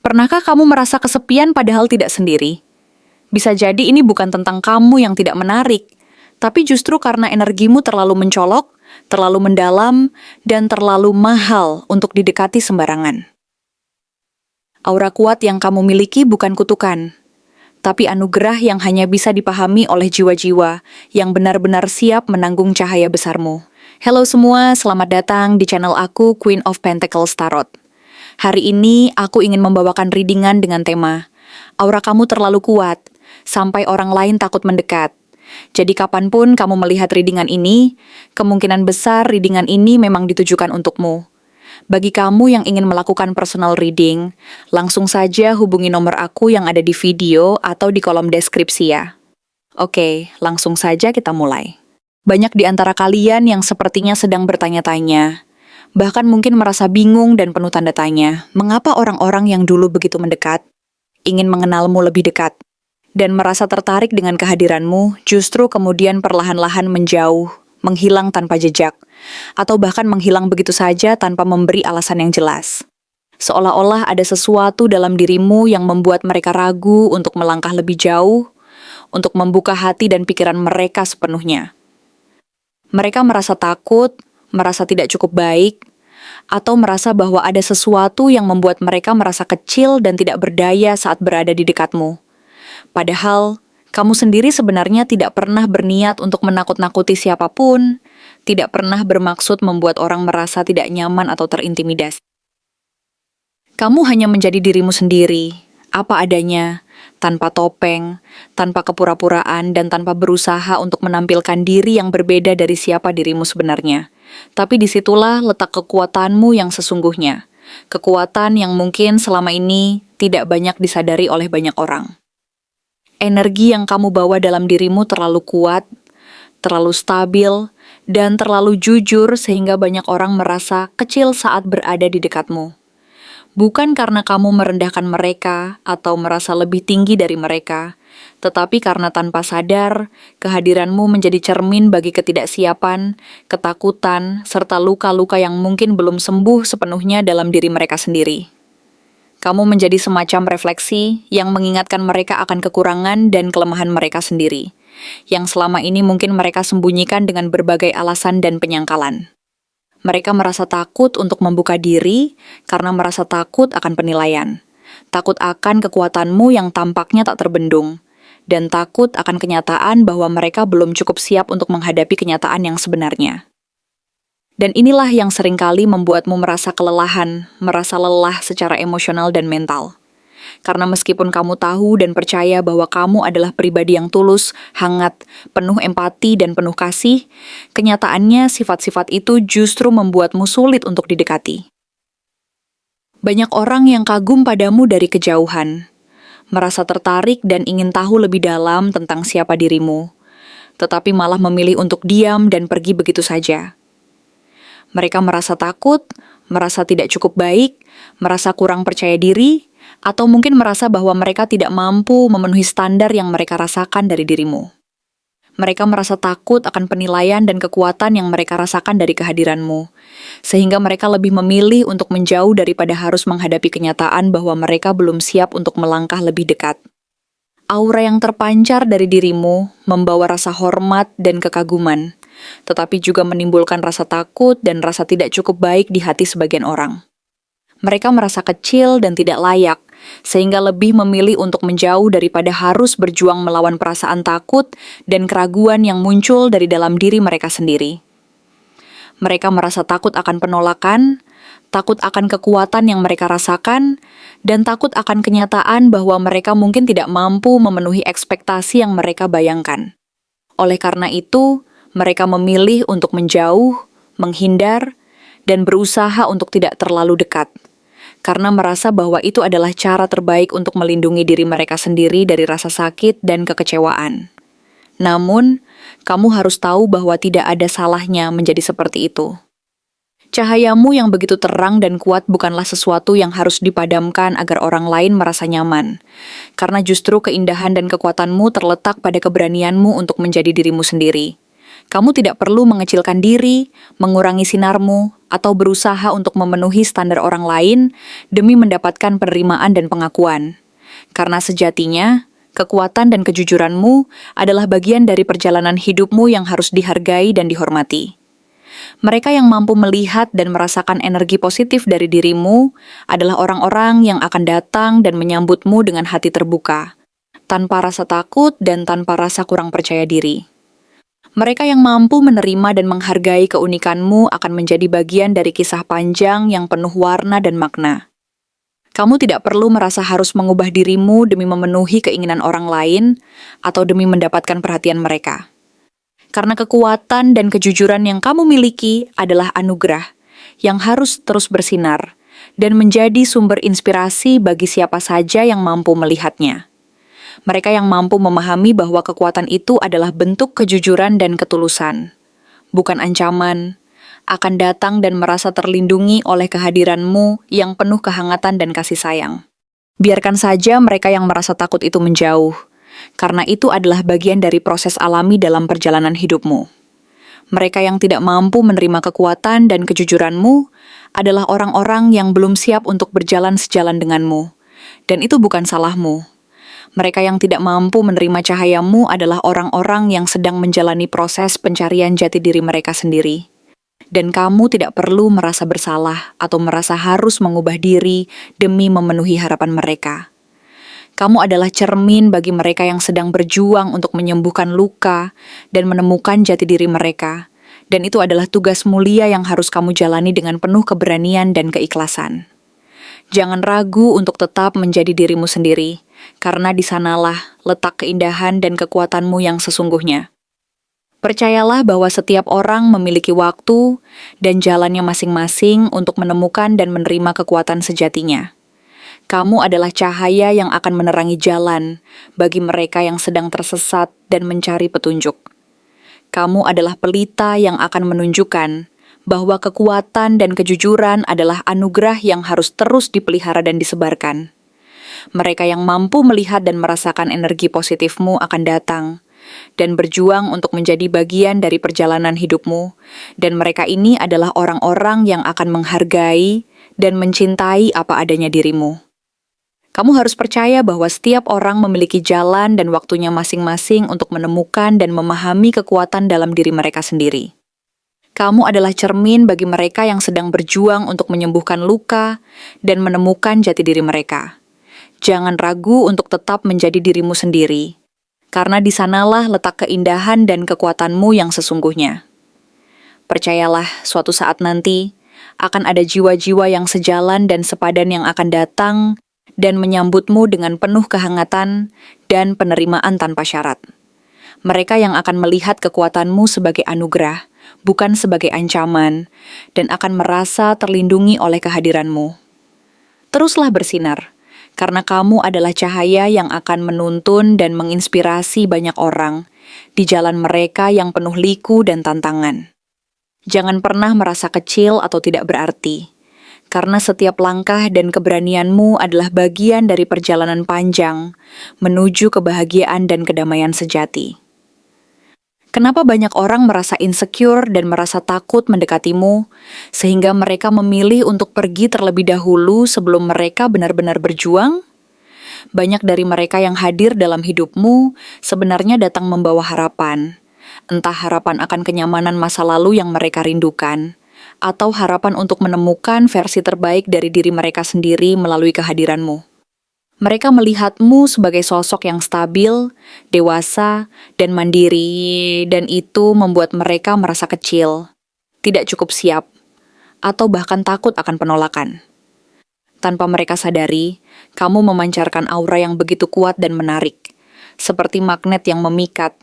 Pernahkah kamu merasa kesepian padahal tidak sendiri? Bisa jadi ini bukan tentang kamu yang tidak menarik, tapi justru karena energimu terlalu mencolok, terlalu mendalam, dan terlalu mahal untuk didekati sembarangan. Aura kuat yang kamu miliki bukan kutukan, tapi anugerah yang hanya bisa dipahami oleh jiwa-jiwa yang benar-benar siap menanggung cahaya besarmu. Halo semua, selamat datang di channel aku, Queen of Pentacles Tarot. Hari ini aku ingin membawakan readingan dengan tema Aura kamu terlalu kuat, sampai orang lain takut mendekat. Jadi kapanpun kamu melihat readingan ini, kemungkinan besar readingan ini memang ditujukan untukmu. Bagi kamu yang ingin melakukan personal reading, langsung saja hubungi nomor aku yang ada di video atau di kolom deskripsi ya. Oke, langsung saja kita mulai. Banyak di antara kalian yang sepertinya sedang bertanya-tanya, bahkan mungkin merasa bingung dan penuh tanda tanya, mengapa orang-orang yang dulu begitu mendekat, ingin mengenalmu lebih dekat, dan merasa tertarik dengan kehadiranmu, justru kemudian perlahan-lahan menjauh, menghilang tanpa jejak, atau bahkan menghilang begitu saja tanpa memberi alasan yang jelas. Seolah-olah ada sesuatu dalam dirimu yang membuat mereka ragu untuk melangkah lebih jauh, untuk membuka hati dan pikiran mereka sepenuhnya. Mereka merasa takut, merasa tidak cukup baik, atau merasa bahwa ada sesuatu yang membuat mereka merasa kecil dan tidak berdaya saat berada di dekatmu. Padahal, kamu sendiri sebenarnya tidak pernah berniat untuk menakut-nakuti siapapun, tidak pernah bermaksud membuat orang merasa tidak nyaman atau terintimidasi. Kamu hanya menjadi dirimu sendiri, apa adanya, tanpa topeng, tanpa kepura-puraan, dan tanpa berusaha untuk menampilkan diri yang berbeda dari siapa dirimu sebenarnya. Tapi disitulah letak kekuatanmu yang sesungguhnya. Kekuatan yang mungkin selama ini tidak banyak disadari oleh banyak orang. Energi yang kamu bawa dalam dirimu terlalu kuat, terlalu stabil, dan terlalu jujur sehingga banyak orang merasa kecil saat berada di dekatmu. Bukan karena kamu merendahkan mereka atau merasa lebih tinggi dari mereka, tetapi karena tanpa sadar, kehadiranmu menjadi cermin bagi ketidaksiapan, ketakutan, serta luka-luka yang mungkin belum sembuh sepenuhnya dalam diri mereka sendiri. Kamu menjadi semacam refleksi yang mengingatkan mereka akan kekurangan dan kelemahan mereka sendiri, yang selama ini mungkin mereka sembunyikan dengan berbagai alasan dan penyangkalan. Mereka merasa takut untuk membuka diri karena merasa takut akan penilaian, takut akan kekuatanmu yang tampaknya tak terbendung, dan takut akan kenyataan bahwa mereka belum cukup siap untuk menghadapi kenyataan yang sebenarnya. Dan inilah yang seringkali membuatmu merasa kelelahan, merasa lelah secara emosional dan mental. Karena meskipun kamu tahu dan percaya bahwa kamu adalah pribadi yang tulus, hangat, penuh empati dan penuh kasih, kenyataannya sifat-sifat itu justru membuatmu sulit untuk didekati. Banyak orang yang kagum padamu dari kejauhan, merasa tertarik dan ingin tahu lebih dalam tentang siapa dirimu, tetapi malah memilih untuk diam dan pergi begitu saja. Mereka merasa takut, merasa tidak cukup baik, merasa kurang percaya diri, atau mungkin merasa bahwa mereka tidak mampu memenuhi standar yang mereka rasakan dari dirimu. Mereka merasa takut akan penilaian dan kekuatan yang mereka rasakan dari kehadiranmu, sehingga mereka lebih memilih untuk menjauh daripada harus menghadapi kenyataan bahwa mereka belum siap untuk melangkah lebih dekat. Aura yang terpancar dari dirimu membawa rasa hormat dan kekaguman, tetapi juga menimbulkan rasa takut dan rasa tidak cukup baik di hati sebagian orang. Mereka merasa kecil dan tidak layak, sehingga lebih memilih untuk menjauh daripada harus berjuang melawan perasaan takut dan keraguan yang muncul dari dalam diri mereka sendiri. Mereka merasa takut akan penolakan, takut akan kekuatan yang mereka rasakan, dan takut akan kenyataan bahwa mereka mungkin tidak mampu memenuhi ekspektasi yang mereka bayangkan. Oleh karena itu, mereka memilih untuk menjauh, menghindar, dan berusaha untuk tidak terlalu dekat. Karena merasa bahwa itu adalah cara terbaik untuk melindungi diri mereka sendiri dari rasa sakit dan kekecewaan. Namun, kamu harus tahu bahwa tidak ada salahnya menjadi seperti itu. Cahayamu yang begitu terang dan kuat bukanlah sesuatu yang harus dipadamkan agar orang lain merasa nyaman. Karena justru keindahan dan kekuatanmu terletak pada keberanianmu untuk menjadi dirimu sendiri. Kamu tidak perlu mengecilkan diri, mengurangi sinarmu, atau berusaha untuk memenuhi standar orang lain demi mendapatkan penerimaan dan pengakuan. Karena sejatinya, kekuatan dan kejujuranmu adalah bagian dari perjalanan hidupmu yang harus dihargai dan dihormati. Mereka yang mampu melihat dan merasakan energi positif dari dirimu adalah orang-orang yang akan datang dan menyambutmu dengan hati terbuka, tanpa rasa takut dan tanpa rasa kurang percaya diri. Mereka yang mampu menerima dan menghargai keunikanmu akan menjadi bagian dari kisah panjang yang penuh warna dan makna. Kamu tidak perlu merasa harus mengubah dirimu demi memenuhi keinginan orang lain atau demi mendapatkan perhatian mereka. Karena kekuatan dan kejujuran yang kamu miliki adalah anugerah yang harus terus bersinar dan menjadi sumber inspirasi bagi siapa saja yang mampu melihatnya. Mereka yang mampu memahami bahwa kekuatan itu adalah bentuk kejujuran dan ketulusan, bukan ancaman, akan datang dan merasa terlindungi oleh kehadiranmu yang penuh kehangatan dan kasih sayang. Biarkan saja mereka yang merasa takut itu menjauh, karena itu adalah bagian dari proses alami dalam perjalanan hidupmu. Mereka yang tidak mampu menerima kekuatan dan kejujuranmu adalah orang-orang yang belum siap untuk berjalan sejalan denganmu, dan itu bukan salahmu. Mereka yang tidak mampu menerima cahayamu adalah orang-orang yang sedang menjalani proses pencarian jati diri mereka sendiri. Dan kamu tidak perlu merasa bersalah atau merasa harus mengubah diri demi memenuhi harapan mereka. Kamu adalah cermin bagi mereka yang sedang berjuang untuk menyembuhkan luka dan menemukan jati diri mereka. Dan itu adalah tugas mulia yang harus kamu jalani dengan penuh keberanian dan keikhlasan. Jangan ragu untuk tetap menjadi dirimu sendiri, karena di sanalah letak keindahan dan kekuatanmu yang sesungguhnya. Percayalah bahwa setiap orang memiliki waktu dan jalannya masing-masing untuk menemukan dan menerima kekuatan sejatinya. Kamu adalah cahaya yang akan menerangi jalan bagi mereka yang sedang tersesat dan mencari petunjuk. Kamu adalah pelita yang akan menunjukkan bahwa kekuatan dan kejujuran adalah anugerah yang harus terus dipelihara dan disebarkan. Mereka yang mampu melihat dan merasakan energi positifmu akan datang dan berjuang untuk menjadi bagian dari perjalanan hidupmu, dan mereka ini adalah orang-orang yang akan menghargai dan mencintai apa adanya dirimu. Kamu harus percaya bahwa setiap orang memiliki jalan dan waktunya masing-masing untuk menemukan dan memahami kekuatan dalam diri mereka sendiri. Kamu adalah cermin bagi mereka yang sedang berjuang untuk menyembuhkan luka dan menemukan jati diri mereka. Jangan ragu untuk tetap menjadi dirimu sendiri, karena di sanalah letak keindahan dan kekuatanmu yang sesungguhnya. Percayalah, suatu saat nanti akan ada jiwa-jiwa yang sejalan dan sepadan yang akan datang dan menyambutmu dengan penuh kehangatan dan penerimaan tanpa syarat. Mereka yang akan melihat kekuatanmu sebagai anugerah, bukan sebagai ancaman, dan akan merasa terlindungi oleh kehadiranmu. Teruslah bersinar, karena kamu adalah cahaya yang akan menuntun dan menginspirasi banyak orang di jalan mereka yang penuh liku dan tantangan. Jangan pernah merasa kecil atau tidak berarti, karena setiap langkah dan keberanianmu adalah bagian dari perjalanan panjang menuju kebahagiaan dan kedamaian sejati. Kenapa banyak orang merasa insecure dan merasa takut mendekatimu, sehingga mereka memilih untuk pergi terlebih dahulu sebelum mereka benar-benar berjuang? Banyak dari mereka yang hadir dalam hidupmu sebenarnya datang membawa harapan, entah harapan akan kenyamanan masa lalu yang mereka rindukan, atau harapan untuk menemukan versi terbaik dari diri mereka sendiri melalui kehadiranmu. Mereka melihatmu sebagai sosok yang stabil, dewasa, dan mandiri, dan itu membuat mereka merasa kecil, tidak cukup siap, atau bahkan takut akan penolakan. Tanpa mereka sadari, kamu memancarkan aura yang begitu kuat dan menarik, seperti magnet yang memikat,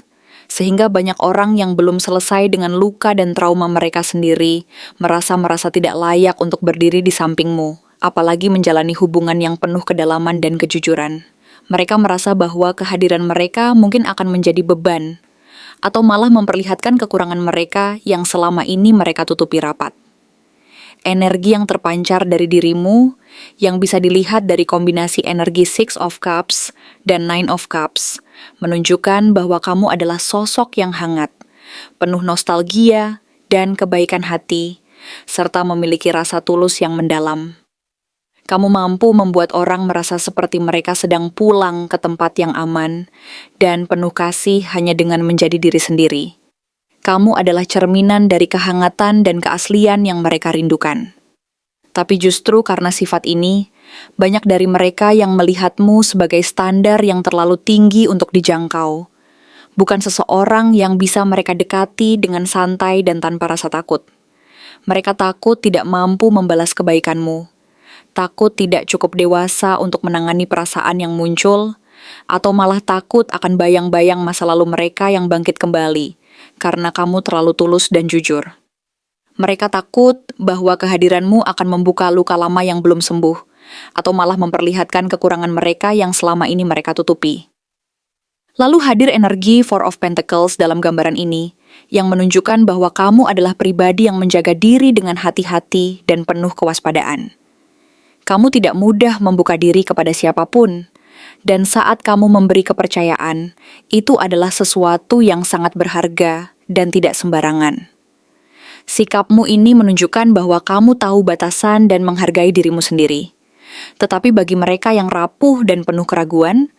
sehingga banyak orang yang belum selesai dengan luka dan trauma mereka sendiri merasa tidak layak untuk berdiri di sampingmu, apalagi menjalani hubungan yang penuh kedalaman dan kejujuran. Mereka merasa bahwa kehadiran mereka mungkin akan menjadi beban, atau malah memperlihatkan kekurangan mereka yang selama ini mereka tutupi rapat. Energi yang terpancar dari dirimu, yang bisa dilihat dari kombinasi energi Six of Cups dan Nine of Cups, menunjukkan bahwa kamu adalah sosok yang hangat, penuh nostalgia dan kebaikan hati, serta memiliki rasa tulus yang mendalam. Kamu mampu membuat orang merasa seperti mereka sedang pulang ke tempat yang aman dan penuh kasih hanya dengan menjadi diri sendiri. Kamu adalah cerminan dari kehangatan dan keaslian yang mereka rindukan. Tapi justru karena sifat ini, banyak dari mereka yang melihatmu sebagai standar yang terlalu tinggi untuk dijangkau. Bukan seseorang yang bisa mereka dekati dengan santai dan tanpa rasa takut. Mereka takut tidak mampu membalas kebaikanmu. Takut tidak cukup dewasa untuk menangani perasaan yang muncul, atau malah takut akan bayang-bayang masa lalu mereka yang bangkit kembali, karena kamu terlalu tulus dan jujur. Mereka takut bahwa kehadiranmu akan membuka luka lama yang belum sembuh, atau malah memperlihatkan kekurangan mereka yang selama ini mereka tutupi. Lalu hadir energi Four of Pentacles dalam gambaran ini, yang menunjukkan bahwa kamu adalah pribadi yang menjaga diri dengan hati-hati dan penuh kewaspadaan. Kamu tidak mudah membuka diri kepada siapapun, dan saat kamu memberi kepercayaan, itu adalah sesuatu yang sangat berharga dan tidak sembarangan. Sikapmu ini menunjukkan bahwa kamu tahu batasan dan menghargai dirimu sendiri. Tetapi bagi mereka yang rapuh dan penuh keraguan,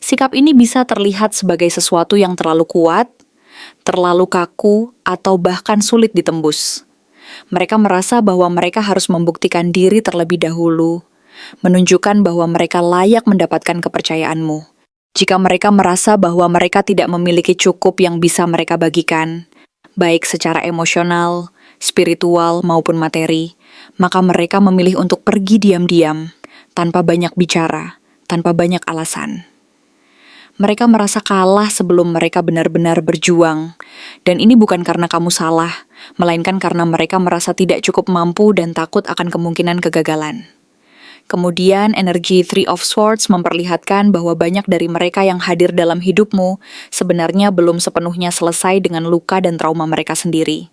sikap ini bisa terlihat sebagai sesuatu yang terlalu kuat, terlalu kaku, atau bahkan sulit ditembus. Mereka merasa bahwa mereka harus membuktikan diri terlebih dahulu, menunjukkan bahwa mereka layak mendapatkan kepercayaanmu. Jika mereka merasa bahwa mereka tidak memiliki cukup yang bisa mereka bagikan, baik secara emosional, spiritual, maupun materi, maka mereka memilih untuk pergi diam-diam, tanpa banyak bicara, tanpa banyak alasan. Mereka merasa kalah sebelum mereka benar-benar berjuang, dan ini bukan karena kamu salah, melainkan karena mereka merasa tidak cukup mampu dan takut akan kemungkinan kegagalan. Kemudian, energi Three of Swords memperlihatkan bahwa banyak dari mereka yang hadir dalam hidupmu sebenarnya belum sepenuhnya selesai dengan luka dan trauma mereka sendiri.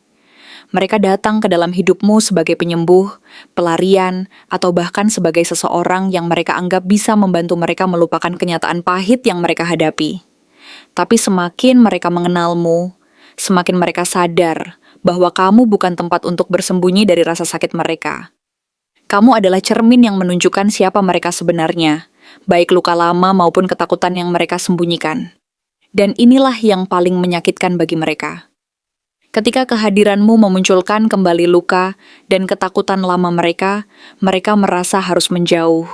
Mereka datang ke dalam hidupmu sebagai penyembuh, pelarian, atau bahkan sebagai seseorang yang mereka anggap bisa membantu mereka melupakan kenyataan pahit yang mereka hadapi. Tapi semakin mereka mengenalmu, semakin mereka sadar bahwa kamu bukan tempat untuk bersembunyi dari rasa sakit mereka. Kamu adalah cermin yang menunjukkan siapa mereka sebenarnya, baik luka lama maupun ketakutan yang mereka sembunyikan. Dan inilah yang paling menyakitkan bagi mereka. Ketika kehadiranmu memunculkan kembali luka dan ketakutan lama mereka, mereka merasa harus menjauh.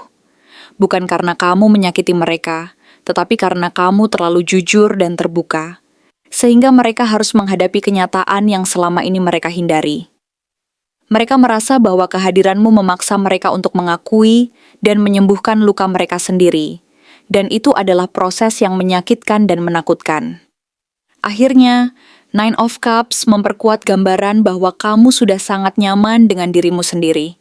Bukan karena kamu menyakiti mereka, tetapi karena kamu terlalu jujur dan terbuka, sehingga mereka harus menghadapi kenyataan yang selama ini mereka hindari. Mereka merasa bahwa kehadiranmu memaksa mereka untuk mengakui dan menyembuhkan luka mereka sendiri, dan itu adalah proses yang menyakitkan dan menakutkan. Akhirnya, Nine of Cups memperkuat gambaran bahwa kamu sudah sangat nyaman dengan dirimu sendiri.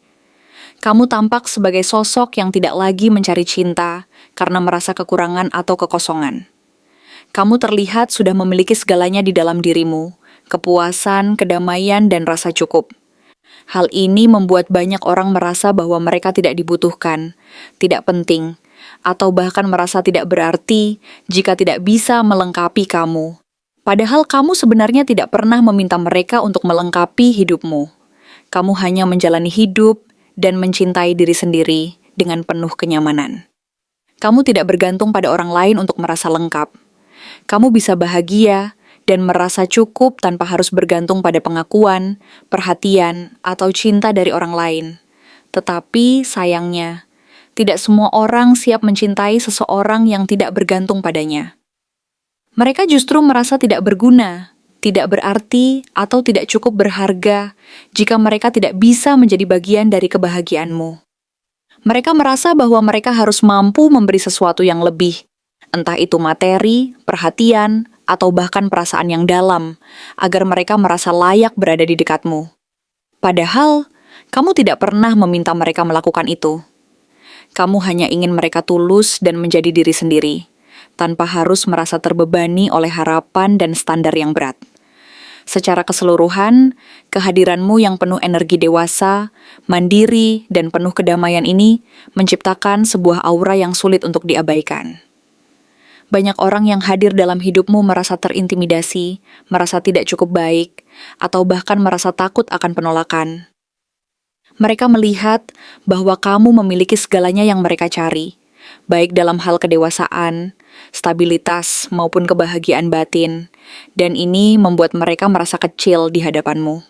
Kamu tampak sebagai sosok yang tidak lagi mencari cinta karena merasa kekurangan atau kekosongan. Kamu terlihat sudah memiliki segalanya di dalam dirimu, kepuasan, kedamaian, dan rasa cukup. Hal ini membuat banyak orang merasa bahwa mereka tidak dibutuhkan, tidak penting, atau bahkan merasa tidak berarti jika tidak bisa melengkapi kamu. Padahal kamu sebenarnya tidak pernah meminta mereka untuk melengkapi hidupmu. Kamu hanya menjalani hidup dan mencintai diri sendiri dengan penuh kenyamanan. Kamu tidak bergantung pada orang lain untuk merasa lengkap. Kamu bisa bahagia dan merasa cukup tanpa harus bergantung pada pengakuan, perhatian, atau cinta dari orang lain. Tetapi sayangnya, tidak semua orang siap mencintai seseorang yang tidak bergantung padanya. Mereka justru merasa tidak berguna, tidak berarti, atau tidak cukup berharga jika mereka tidak bisa menjadi bagian dari kebahagiaanmu. Mereka merasa bahwa mereka harus mampu memberi sesuatu yang lebih, entah itu materi, perhatian, atau bahkan perasaan yang dalam, agar mereka merasa layak berada di dekatmu. Padahal, kamu tidak pernah meminta mereka melakukan itu. Kamu hanya ingin mereka tulus dan menjadi diri sendiri, tanpa harus merasa terbebani oleh harapan dan standar yang berat. Secara keseluruhan, kehadiranmu yang penuh energi dewasa, mandiri, dan penuh kedamaian ini menciptakan sebuah aura yang sulit untuk diabaikan. Banyak orang yang hadir dalam hidupmu merasa terintimidasi, merasa tidak cukup baik, atau bahkan merasa takut akan penolakan. Mereka melihat bahwa kamu memiliki segalanya yang mereka cari, baik dalam hal kedewasaan, stabilitas, maupun kebahagiaan batin, dan ini membuat mereka merasa kecil di hadapanmu.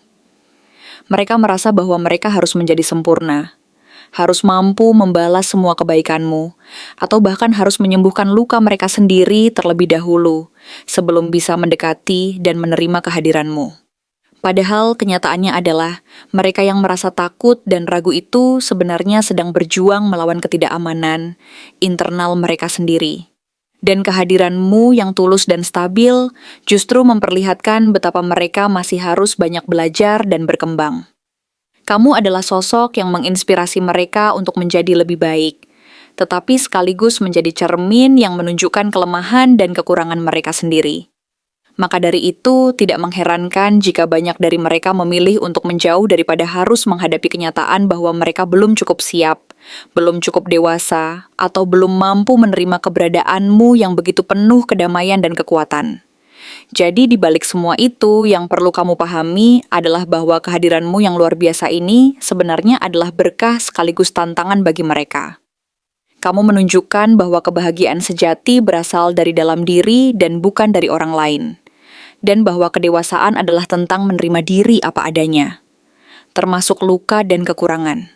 Mereka merasa bahwa mereka harus menjadi sempurna, harus mampu membalas semua kebaikanmu, atau bahkan harus menyembuhkan luka mereka sendiri terlebih dahulu, sebelum bisa mendekati dan menerima kehadiranmu. Padahal kenyataannya adalah, mereka yang merasa takut dan ragu itu sebenarnya sedang berjuang melawan ketidakamanan internal mereka sendiri. Dan kehadiranmu yang tulus dan stabil justru memperlihatkan betapa mereka masih harus banyak belajar dan berkembang. Kamu adalah sosok yang menginspirasi mereka untuk menjadi lebih baik, tetapi sekaligus menjadi cermin yang menunjukkan kelemahan dan kekurangan mereka sendiri. Maka dari itu, tidak mengherankan jika banyak dari mereka memilih untuk menjauh daripada harus menghadapi kenyataan bahwa mereka belum cukup siap, belum cukup dewasa, atau belum mampu menerima keberadaanmu yang begitu penuh kedamaian dan kekuatan. Jadi di balik semua itu, yang perlu kamu pahami adalah bahwa kehadiranmu yang luar biasa ini sebenarnya adalah berkah sekaligus tantangan bagi mereka. Kamu menunjukkan bahwa kebahagiaan sejati berasal dari dalam diri dan bukan dari orang lain. Dan bahwa kedewasaan adalah tentang menerima diri apa adanya, termasuk luka dan kekurangan.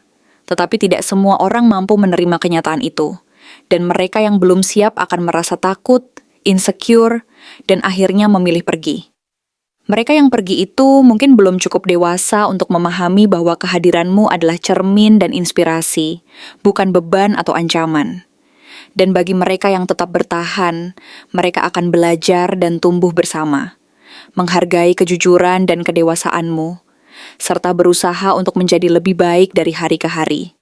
Tetapi tidak semua orang mampu menerima kenyataan itu, dan mereka yang belum siap akan merasa takut, insecure, dan akhirnya memilih pergi. Mereka yang pergi itu mungkin belum cukup dewasa untuk memahami bahwa kehadiranmu adalah cermin dan inspirasi, bukan beban atau ancaman. Dan bagi mereka yang tetap bertahan, mereka akan belajar dan tumbuh bersama, menghargai kejujuran dan kedewasaanmu, serta berusaha untuk menjadi lebih baik dari hari ke hari.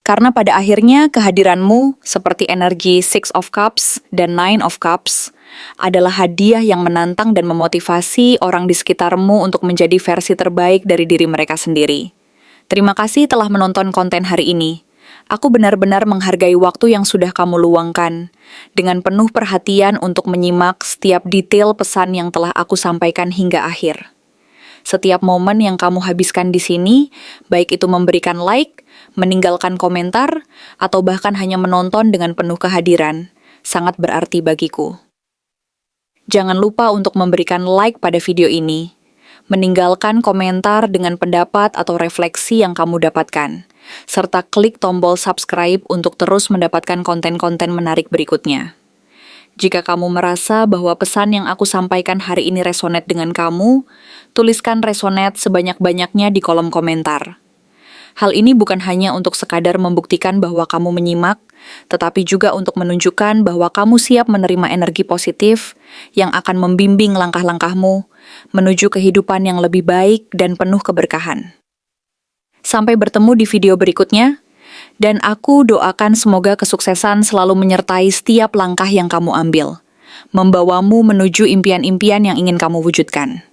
Karena pada akhirnya kehadiranmu seperti energi Six of Cups dan Nine of Cups adalah hadiah yang menantang dan memotivasi orang di sekitarmu untuk menjadi versi terbaik dari diri mereka sendiri. Terima kasih telah menonton konten hari ini. Aku benar-benar menghargai waktu yang sudah kamu luangkan, dengan penuh perhatian untuk menyimak setiap detail pesan yang telah aku sampaikan hingga akhir. Setiap momen yang kamu habiskan di sini, baik itu memberikan like, meninggalkan komentar, atau bahkan hanya menonton dengan penuh kehadiran, sangat berarti bagiku. Jangan lupa untuk memberikan like pada video ini, meninggalkan komentar dengan pendapat atau refleksi yang kamu dapatkan, serta klik tombol subscribe untuk terus mendapatkan konten-konten menarik berikutnya. Jika kamu merasa bahwa pesan yang aku sampaikan hari ini resonate dengan kamu, tuliskan resonate sebanyak-banyaknya di kolom komentar. Hal ini bukan hanya untuk sekadar membuktikan bahwa kamu menyimak, tetapi juga untuk menunjukkan bahwa kamu siap menerima energi positif yang akan membimbing langkah-langkahmu menuju kehidupan yang lebih baik dan penuh keberkahan. Sampai bertemu di video berikutnya, dan aku doakan semoga kesuksesan selalu menyertai setiap langkah yang kamu ambil, membawamu menuju impian-impian yang ingin kamu wujudkan.